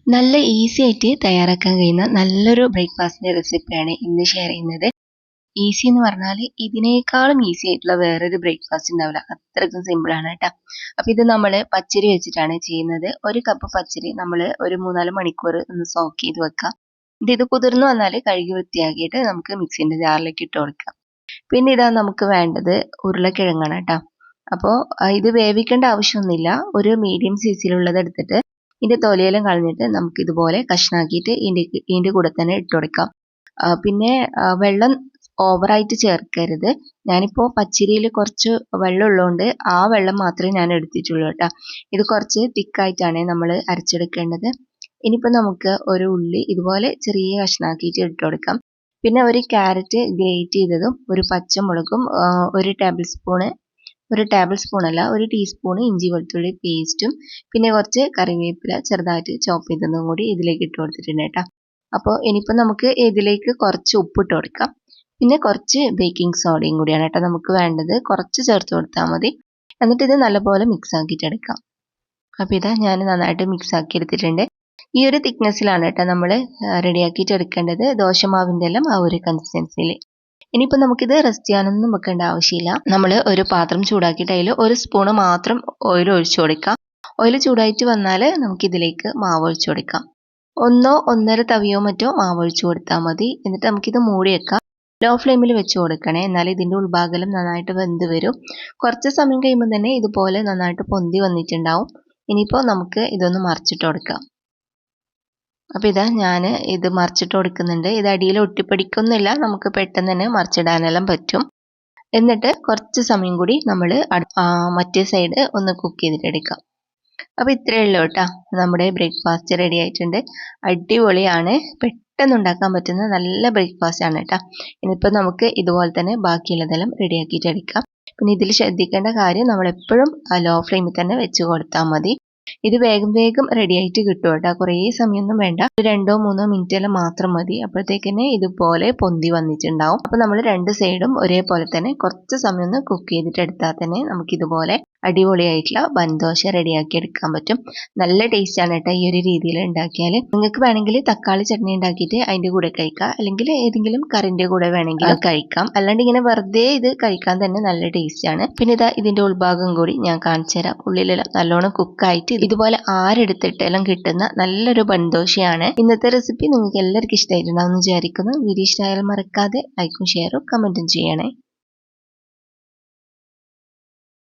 നല്ല ഈസി ആയിട്ട് തയ്യാറാക്കാൻ കഴിയുന്ന നല്ലൊരു ബ്രേക്ക്ഫാസ്റ്റിന്റെ റെസിപ്പിയാണ് ഇന്ന് ഷെയർ ചെയ്യുന്നത്. ഈസി എന്ന് പറഞ്ഞാൽ ഇതിനേക്കാളും ഈസി ആയിട്ടുള്ള വേറൊരു ബ്രേക്ക്ഫാസ്റ്റ് ഉണ്ടാവില്ല, അത്രയ്ക്കും സിമ്പിൾ ആണ് കേട്ടോ. അപ്പോൾ ഇത് നമ്മൾ പച്ചരി വെച്ചിട്ടാണ് ചെയ്യുന്നത്. ഒരു കപ്പ് പച്ചരി നമ്മൾ ഒരു 3-4 മണിക്കൂർ ഒന്ന് സോക്ക് ചെയ്ത് വെക്കാം. ഇത് കുതിർന്നു വന്നാൽ കഴുകി വൃത്തിയാക്കിയിട്ട് നമുക്ക് മിക്സിന്റെ ജാറിലേക്ക് ഇട്ട് കൊടുക്കാം. പിന്നെ ഇതാ നമുക്ക് വേണ്ടത് ഉരുളക്കിഴങ്ങാണ് കേട്ടോ. അപ്പോൾ ഇത് വേവിക്കേണ്ട ആവശ്യമൊന്നുമില്ല. ഒരു മീഡിയം സൈസിലുള്ളത് എടുത്തിട്ട് ഇതിന്റെ തൊലിയെല്ലാം കളഞ്ഞിട്ട് നമുക്ക് ഇതുപോലെ കഷ്ണാക്കിയിട്ട് ഇതിന്റെ കൂടെ തന്നെ ഇട്ട് കൊടുക്കാം. പിന്നെ വെള്ളം ഓവറായിട്ട് ചേർക്കരുത്. ഞാനിപ്പോൾ പച്ചരിയിൽ കുറച്ച് വെള്ളം ഉള്ളതുകൊണ്ട് ആ വെള്ളം മാത്രമേ ഞാൻ എടുത്തിട്ടുള്ളൂ കേട്ടോ. ഇത് കുറച്ച് തിക്കായിട്ടാണ് നമ്മൾ അരച്ചെടുക്കേണ്ടത്. ഇനിയിപ്പോൾ നമുക്ക് ഒരു ഉള്ളി ഇതുപോലെ ചെറിയ കഷ്ണാക്കിയിട്ട് ഇട്ട് കൊടുക്കാം. പിന്നെ ഒരു ക്യാരറ്റ് ഗ്രേറ്റ് ചെയ്തതും ഒരു പച്ചമുളകും ഒരു ടേബിൾ സ്പൂൺ അല്ല, ഒരു ടീസ്പൂൺ ഇഞ്ചി വെളുത്തുള്ളി പേസ്റ്റും പിന്നെ കുറച്ച് കറിവേപ്പില ചെറുതായിട്ട് ചോപ്പ് ചെയ്തതും കൂടി ഇതിലേക്ക് ഇട്ട് കൊടുത്തിട്ടുണ്ട് കേട്ടോ. അപ്പോൾ ഇനിയിപ്പോൾ നമുക്ക് ഇതിലേക്ക് കുറച്ച് ഉപ്പിട്ട് കൊടുക്കാം. പിന്നെ കുറച്ച് ബേക്കിംഗ് സോഡയും കൂടിയാണ് കേട്ടോ നമുക്ക് വേണ്ടത്. കുറച്ച് ചേർത്ത് കൊടുത്താൽ മതി. എന്നിട്ട് ഇത് നല്ലപോലെ മിക്സ് ആക്കിയിട്ട് എടുക്കാം. അപ്പോൾ ഇതാ ഞാൻ നന്നായിട്ട് മിക്സ് ആക്കി എടുത്തിട്ടുണ്ട്. ഈ ഒരു തിക്നെസ്സിലാണ് കേട്ടോ നമ്മൾ റെഡിയാക്കിയിട്ട് എടുക്കേണ്ടത്. ദോശമാവിൻ്റെ എല്ലാം ആ ഒരു കൺസിസ്റ്റൻസിയിൽ. ഇനിയിപ്പോൾ നമുക്കിത് റെസ്റ്റ് ചെയ്യാനൊന്നും വെക്കേണ്ട ആവശ്യമില്ല. നമ്മൾ ഒരു പാത്രം ചൂടാക്കിയിട്ട് അതിൽ ഒരു സ്പൂണ് മാത്രം ഓയിൽ ഒഴിച്ചു കൊടുക്കാം. ഓയിൽ ചൂടായിട്ട് വന്നാൽ നമുക്കിതിലേക്ക് മാവ് ഒഴിച്ചു കൊടുക്കാം. 1-1.5 തവിയോ മറ്റോ മാവ് ഒഴിച്ചു കൊടുത്താൽ മതി. എന്നിട്ട് നമുക്കിത് മൂടി വെക്കാം. ലോ ഫ്ലെയിമിൽ വെച്ച് കൊടുക്കണേ, എന്നാൽ ഇതിൻ്റെ ഉൾഭാഗം നന്നായിട്ട് വെന്ത് വരും. കുറച്ച് സമയം കഴിയുമ്പോൾ തന്നെ ഇതുപോലെ നന്നായിട്ട് പൊന്തി വന്നിട്ടുണ്ടാവും. ഇനിയിപ്പോൾ നമുക്ക് ഇതൊന്ന് മറിച്ചിട്ട് കൊടുക്കാം. അപ്പോൾ ഇതാ ഞാൻ ഇത് മറിച്ചിട്ട് കൊടുക്കുന്നുണ്ട്. ഇത് അടിയിൽ ഒട്ടിപ്പിടിക്കൊന്നുമില്ല, നമുക്ക് പെട്ടെന്ന് തന്നെ മറിച്ചിടാനെല്ലാം പറ്റും. എന്നിട്ട് കുറച്ച് സമയം കൂടി നമ്മൾ മറ്റേ സൈഡ് ഒന്ന് കുക്ക് ചെയ്തിട്ടെടുക്കാം. അപ്പോൾ ഇത്രയേ ഉള്ളൂ കേട്ടോ, നമ്മുടെ ബ്രേക്ക്ഫാസ്റ്റ് റെഡി ആയിട്ടുണ്ട്. അടിപൊളിയാണ്, പെട്ടെന്ന് ഉണ്ടാക്കാൻ പറ്റുന്ന നല്ല ബ്രേക്ക്ഫാസ്റ്റ് ആണ് കേട്ടോ. ഇനിയിപ്പോൾ നമുക്ക് ഇതുപോലെ തന്നെ ബാക്കിയുള്ളതെല്ലാം റെഡിയാക്കിയിട്ട് എടുക്കാം. പിന്നെ ഇതിൽ ശ്രദ്ധിക്കേണ്ട കാര്യം, നമ്മളെപ്പോഴും ലോ ഫ്ലെയിമിൽ തന്നെ വെച്ച് കൊടുത്താൽ മതി. ഇത് വേഗം റെഡി ആയിട്ട് കിട്ടും കേട്ടോ. കുറേ സമയമൊന്നും വേണ്ട, 2-3 മിനിറ്റെല്ലാം മാത്രം മതി. അപ്പോഴത്തേക്കന്നെ ഇതുപോലെ പൊന്തി വന്നിട്ടുണ്ടാവും. അപ്പോൾ നമ്മൾ രണ്ട് സൈഡും ഒരേപോലെ തന്നെ കുറച്ച് സമയം ഒന്ന് കുക്ക് ചെയ്തിട്ട് എടുത്താൽ തന്നെ നമുക്കിതുപോലെ അടിപൊളിയായിട്ടുള്ള ബൻദോശ റെഡിയാക്കി എടുക്കാൻ പറ്റും. നല്ല ടേസ്റ്റ് ആണ് കേട്ടോ ഈ ഒരു രീതിയിൽ ഉണ്ടാക്കിയാൽ. നിങ്ങൾക്ക് വേണമെങ്കിൽ തക്കാളി ചട്നി ഉണ്ടാക്കിയിട്ട് അതിൻ്റെ കൂടെ കഴിക്കാം, അല്ലെങ്കിൽ ഏതെങ്കിലും കറിൻ്റെ കൂടെ വേണമെങ്കിൽ കഴിക്കാം. അല്ലാണ്ട് ഇങ്ങനെ വെറുതെ ഇത് കഴിക്കാൻ തന്നെ നല്ല ടേസ്റ്റ് ആണ്. പിന്നെ ഇതാ ഇതിൻ്റെ ഉൾഭാഗം കൂടി ഞാൻ കാണിച്ചു തരാം. ഉള്ളിലെല്ലാം നല്ലോണം കുക്കായിട്ട് ഇതുപോലെ ആരെടുത്തിട്ടെല്ലാം കിട്ടുന്ന നല്ലൊരു ബൻദോശയാണ്. ഇന്നത്തെ റെസിപ്പി നിങ്ങൾക്ക് എല്ലാവർക്കും ഇഷ്ടമായിട്ടുണ്ടാവും എന്ന് വിചാരിക്കുന്നു. വീഡിയോ ഇഷ്ടമായാലും മറക്കാതെ ലൈക്കും ഷെയറും കമൻറ്റും ചെയ്യണേ.